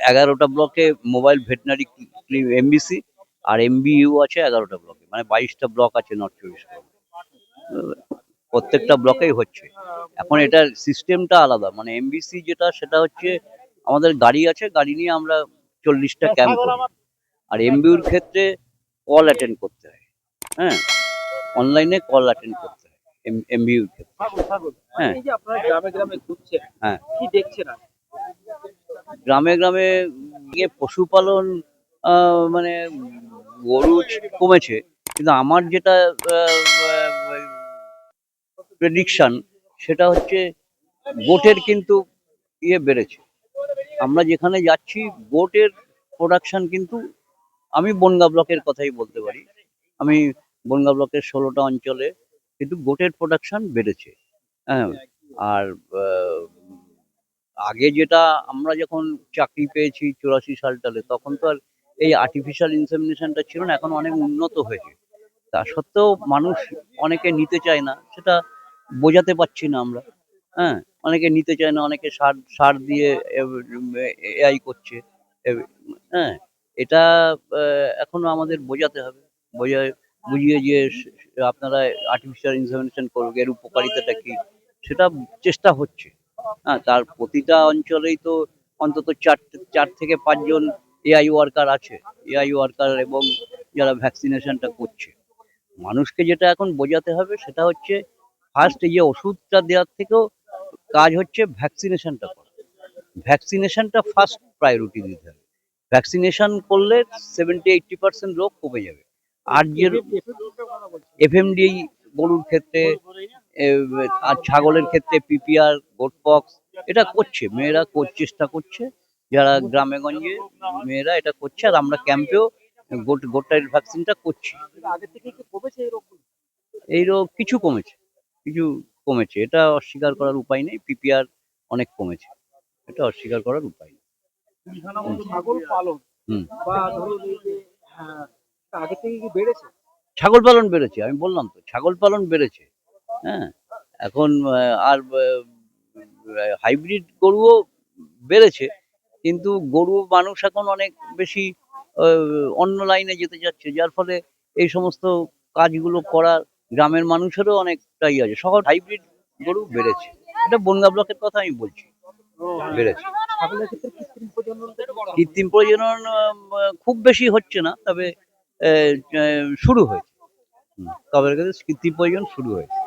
11টা ব্লকে mobile veterinary MBC আর MBU আছে 11টা ব্লকে, মানে 22টা ব্লক আছে নর্থ চব্বিশ পরগনায়। প্রত্যেকটা ব্লকেই হচ্ছে। এখন এটার সিস্টেমটা আলাদা, মানে এমবিসি যেটা সেটা হচ্ছে আমাদের গাড়ি আছে, গাড়ি নিয়ে আমরা 40টা ক্যাম্প করি। আর এমবিইউর ক্ষেত্রে কল অ্যাটেন্ড করতে হয়, হ্যাঁ, অনলাইনে কল অ্যাটেন্ড করতে হয় এমবিইউর ক্ষেত্রে। হ্যাঁ, এই যে আপনারা গ্রামে গ্রামে ঘুরছেন, হ্যাঁ, কি দেখছেন? গ্রামে গ্রামে গিয়ে পশুপালন মানে গরু কমেছে, কিন্তু আমার যেটা প্রেডিকশন সেটা হচ্ছে গোটের কিন্তু বেড়েছে। আমরা যেখানে যাচ্ছি গোটের প্রোডাকশন কিন্তু, আমি বনগাঁ ব্লকের কথাই বলতে পারি, আমি বনগাঁ ব্লকের 16টা অঞ্চলে কিন্তু গোটের প্রোডাকশন বেড়েছে। হ্যাঁ, আর আগে যেটা আমরা যখন চাকরি পেয়েছি 84 সালে, তখন তো আর এই আর্টিফিশিয়াল ইনসেমিনেশনটা ছিল না, এখন অনেক উন্নত হয়েছে। তা সত্ত্বেও মানুষ অনেকে নিতে চায় না, সেটা বোঝাতে পারছি না আমরা। হ্যাঁ, অনেকে নিতে চায় না, অনেকে সার সার দিয়ে এআই করছে। হ্যাঁ, এটা এখনো আমাদের বোঝাতে হবে, বুঝিয়ে যে আপনারা আর্টিফিশিয়াল ইনসেমিনেশন করুক, এর উপকারিতাটা কি সেটা চেষ্টা হচ্ছে। হ্যাঁ, তার প্রতিটা অঞ্চলেই তো অন্তত 4 থেকে 5 জন এআই ওয়ার্কার আছে, এআই ওয়ার্কার, এবং যারা ভ্যাকসিনেশনটা করছে। মানুষকে যেটা এখন বোঝাতে হবে সেটা হচ্ছে ফার্স্ট এই যে ওষুধটা দেওয়ার থেকেও কাজ হচ্ছে ভ্যাকসিনেশনটা করা। ভ্যাকসিনেশনটা ফার্স্ট প্রায়োরিটি দিতে হবে। ভ্যাকসিনেশন করলে 70-80% রোগ কমে যাবে। আর যে এফএমডি গরুর ক্ষেত্রে, আর ছাগলের ক্ষেত্রে পিপিআর, গোটপক্স, এটা করছে মেয়েরা, চেষ্টা করছে যারা গ্রামে গঞ্জে মেয়েরা এটা করছে, আর আমরা ক্যাম্পেও গোটাইল ভ্যাকসিনটা করছি। এই রোগ কিছু কমেছে, কিছু কমেছে, এটা অস্বীকার করার উপায় নেই। পিপিআর অনেক কমেছে, এটা অস্বীকার করার উপায় নেই। ছাগল পালন বা ধরুন এই যে আগে থেকে কি বেড়েছে? ছাগল পালন বেড়েছে, আমি বললাম তো ছাগল পালন বেড়েছে। হ্যাঁ, এখন আর হাইব্রিড গরুও বেড়েছে, কিন্তু গরু মানুষ এখন অনেক বেশি অন্য লাইনে যেতে যাচ্ছে, যার ফলে এই সমস্ত কাজগুলো করা গ্রামের মানুষেরও অনেকটাই আছে। শহর হাইব্রিড গরু বেড়েছে, এটা বনগাঁ ব্লকের কথা আমি বলছি, বেড়েছে। ছাগলের ক্ষেত্রে কৃত্রিম প্রজনন খুব বেশি হচ্ছে না, তবে শুরু হয়েছে। তবে কৃত্রিম প্রজনন শুরু হয়েছে।